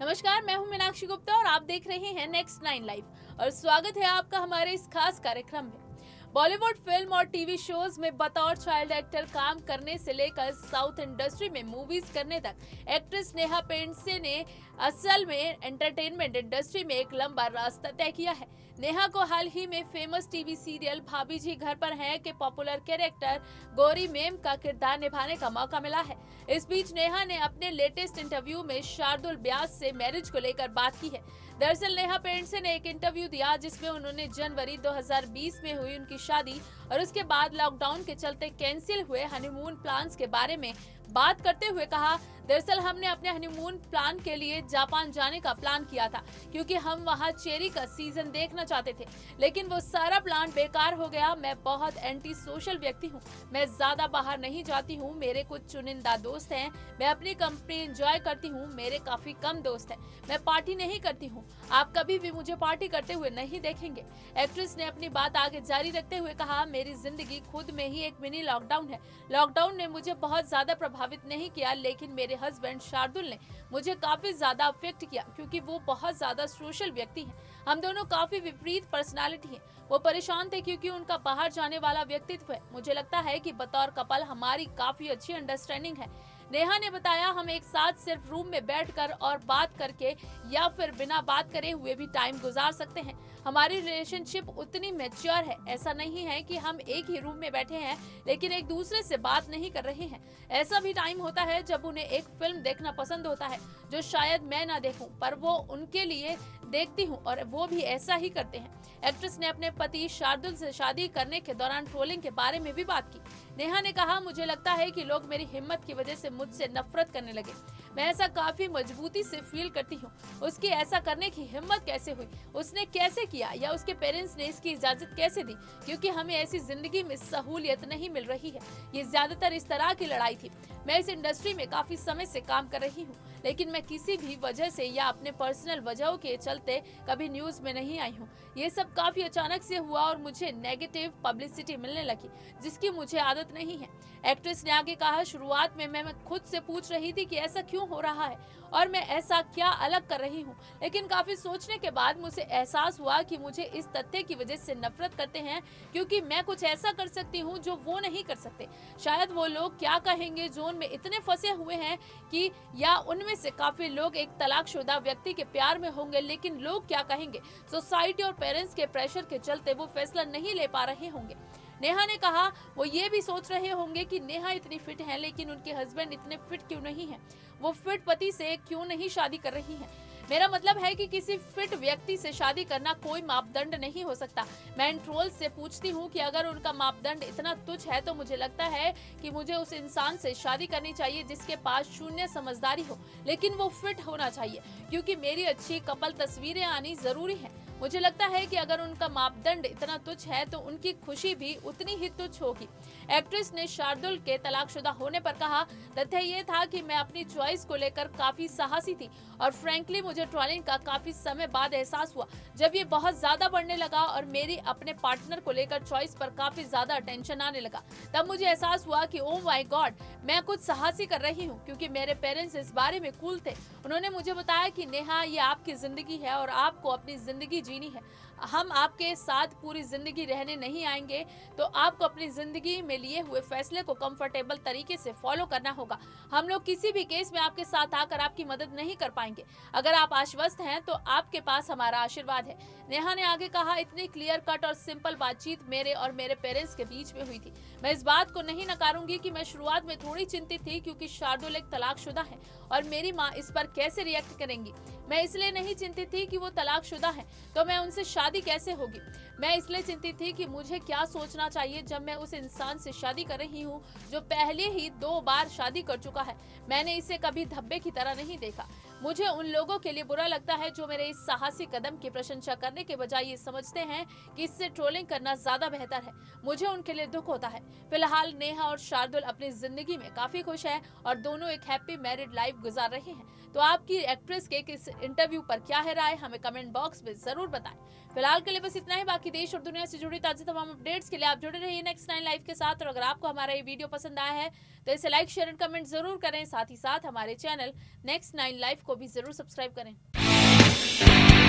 नमस्कार, मैं हूं मीनाक्षी गुप्ता और आप देख रहे हैं नेक्स्ट नाइन लाइव और स्वागत है आपका हमारे इस खास कार्यक्रम में। बॉलीवुड फिल्म और टीवी शोज में बतौर चाइल्ड एक्टर काम करने से लेकर साउथ इंडस्ट्री में मूवीज करने तक एक्ट्रेस नेहा पेंडसे ने असल में एंटरटेनमेंट इंडस्ट्री में एक लंबा रास्ता तय किया है। नेहा को हाल ही में फेमस टीवी सीरियल भाभी जी घर पर हैं के पॉपुलर कैरेक्टर गौरी मेम का किरदार निभाने का मौका मिला है। इस बीच नेहा ने अपने लेटेस्ट इंटरव्यू में शार्दुल व्यास से मैरिज को लेकर बात की है। दरअसल नेहा पेंडसे ने एक इंटरव्यू दिया जिसमें उन्होंने जनवरी 2020 में हुई उनकी शादी और उसके बाद लॉकडाउन के चलते कैंसिल हुए हनीमून प्लान्स के बारे में बात करते हुए कहा, दरअसल हमने अपने हनीमून प्लान के लिए जापान जाने का प्लान किया था क्योंकि हम वहां चेरी का सीजन देखना चाहते थे, लेकिन वो सारा प्लान बेकार हो गया। मैं बहुत एंटी सोशल व्यक्ति हूँ, मैं ज्यादा बाहर नहीं जाती हूँ, मेरे कुछ चुनिंदा दोस्त हैं, मैं अपनी कंपनी एंजॉय करती हूँ, मेरे काफी कम दोस्त हैं, मैं पार्टी नहीं करती हूँ, आप कभी भी मुझे पार्टी करते हुए नहीं देखेंगे। एक्ट्रेस ने अपनी बात आगे जारी रखते हुए कहा, मेरी जिंदगी खुद में ही एक मिनी लॉकडाउन है। लॉकडाउन ने मुझे बहुत ज्यादा प्रभावित नहीं किया, लेकिन मेरे हस्बैंड शार्दुल ने मुझे काफी ज्यादा अफेक्ट किया क्योंकि वो बहुत ज्यादा सोशल व्यक्ति हैं। हम दोनों काफी विपरीत पर्सनालिटी हैं। वो परेशान थे क्योंकि उनका बाहर जाने वाला व्यक्तित्व है। मुझे लगता है कि बतौर कपल हमारी काफी अच्छी अंडरस्टैंडिंग है। नेहा ने बताया, हम एक साथ सिर्फ रूम में बैठकर और बात करके या फिर बिना बात करे हुए भी टाइम गुजार सकते हैं। हमारी रिलेशनशिप उतनी मैच्योर है। ऐसा नहीं है कि हम एक ही रूम में बैठे हैं लेकिन एक दूसरे से बात नहीं कर रहे हैं। ऐसा भी टाइम होता है जब उन्हें एक फिल्म देखना पसंद होता है जो शायद मैं ना देखूं, पर वो उनके लिए देखती हूं और वो भी ऐसा ही करते हैं। एक्ट्रेस ने अपने पति शार्दुल से शादी करने के दौरान ट्रोलिंग के बारे में भी बात की। नेहा ने कहा, मुझे लगता है कि लोग मेरी हिम्मत की वजह से मुझसे नफरत करने लगे। मैं ऐसा काफी मजबूती से फील करती हूँ। उसकी ऐसा करने की हिम्मत कैसे हुई, उसने कैसे किया या उसके पेरेंट्स ने इसकी इजाजत कैसे दी, क्योंकि हमें ऐसी जिंदगी में सहूलियत नहीं मिल रही है। ये ज्यादातर इस तरह की लड़ाई थी। मैं इस इंडस्ट्री में काफी समय से काम कर रही हूँ, लेकिन मैं किसी भी वजह से या अपने पर्सनल वजहों के चलते कभी न्यूज में नहीं आई हूँ। ये सब काफी अचानक से हुआ और मुझे नेगेटिव पब्लिसिटी मिलने लगी जिसकी मुझे आदत नहीं है। एक्ट्रेस ने आगे कहा, शुरुआत में मैं खुद से पूछ रही थी कि ऐसा क्यों हो रहा है और मैं ऐसा क्या अलग कर रही हूँ, लेकिन काफी सोचने के बाद मुझे एहसास हुआ कि मुझे इस तथ्य की वजह से नफरत करते हैं क्योंकि मैं कुछ ऐसा कर सकती हूँ जो वो नहीं कर सकते। शायद वो लोग क्या कहेंगे जोन में इतने फंसे हुए हैं कि या उनमें से काफी लोग एक तलाकशुदा व्यक्ति के प्यार में होंगे, लेकिन लोग क्या कहेंगे, सोसाइटी और पेरेंट्स के प्रेशर के चलते वो फैसला नहीं ले पा रहे होंगे। नेहा ने कहा, वो ये भी सोच रहे होंगे कि नेहा इतनी फिट है लेकिन उनके हस्बैंड इतने फिट क्यों नहीं है, वो फिट पति से क्यों नहीं शादी कर रही हैं। मेरा मतलब है कि किसी फिट व्यक्ति से शादी करना कोई मापदंड नहीं हो सकता। मैं इन ट्रोल्स से पूछती हूँ कि अगर उनका मापदंड इतना तुच्छ है तो मुझे लगता है कि मुझे उस इंसान से शादी करनी चाहिए जिसके पास शून्य समझदारी हो, लेकिन वो फिट होना चाहिए क्योंकि मेरी अच्छी कपल तस्वीरें आनी जरूरी है। मुझे लगता है कि अगर उनका मापदंड इतना तुच्छ है तो उनकी खुशी भी उतनी ही तुच्छ होगी। एक्ट्रेस ने शार्दुल के तलाकशुदा होने पर कहा, तथ्य ये था कि मैं अपनी चॉइस को लेकर काफी साहसी थी और फ्रैंकली मुझे ट्रोलिंग का काफी समय बाद एहसास हुआ जब ये बहुत ज्यादा बढ़ने लगा और मेरी अपने पार्टनर को लेकर चॉइस पर काफी ज्यादा अटेंशन आने लगा। तब मुझे एहसास हुआ कि ओ माय गॉड, मैं कुछ साहसी कर रही हूँ क्योंकि मेरे पेरेंट्स इस बारे में कूल थे। उन्होंने मुझे बताया कि नेहा, ये आपकी जिंदगी है और आपको अपनी जिंदगी जीनी है। हम आपके साथ पूरी जिंदगी रहने नहीं आएंगे, तो आपको अपनी जिंदगी में लिए हुए फैसले को कंफर्टेबल तरीके से फॉलो करना होगा। हम लोग किसी भी केस में आपके साथ आकर आपकी मदद नहीं कर पाएंगे। अगर आप आश्वस्त हैं तो आपके पास हमारा आशीर्वाद है। नेहा ने आगे कहा, इतनी क्लियर कट और सिंपल बातचीत मेरे और मेरे पेरेंट्स के बीच में हुई थी। मैं इस बात को नहीं नकारूंगी कि मैं शुरुआत में थोड़ी चिंतित थी क्योंकि शार्दुल एक तलाकशुदा है और मेरी माँ इस पर कैसे रिएक्ट करेंगी। मैं इसलिए नहीं चिंतित थी कि वो तलाकशुदा है तो मैं उनसे शादी कैसे होगी। मैं इसलिए चिंतित थी कि मुझे क्या सोचना चाहिए जब मैं उस इंसान से शादी कर रही हूँ जो पहले ही 2 बार शादी कर चुका है। मैंने इसे कभी धब्बे की तरह नहीं देखा। मुझे उन लोगों के लिए बुरा लगता है जो मेरे इस साहसी कदम की प्रशंसा करने के बजाय ये समझते हैं कि इससे ट्रोलिंग करना ज्यादा बेहतर है। मुझे उनके लिए दुख होता है। फिलहाल नेहा और शार्दुल अपनी जिंदगी में काफी खुश है और दोनों एक हैप्पी मैरिड लाइफ गुजार रहे हैं। तो आपकी एक्ट्रेस के किस इंटरव्यू पर क्या है राय, हमें कमेंट बॉक्स में जरूर बताएं। फिलहाल के लिए बस इतना ही। बाकी देश और दुनिया से जुड़ी ताज़ा तमाम अपडेट्स के लिए आप जुड़े रहिए नेक्स्ट 9 लाइव के साथ। और अगर आपको हमारा ये वीडियो पसंद आया है तो इसे लाइक, शेयर एंड कमेंट जरूर करें। साथ ही साथ हमारे चैनल नेक्स्ट 9 लाइव को भी जरूर सब्सक्राइब करें।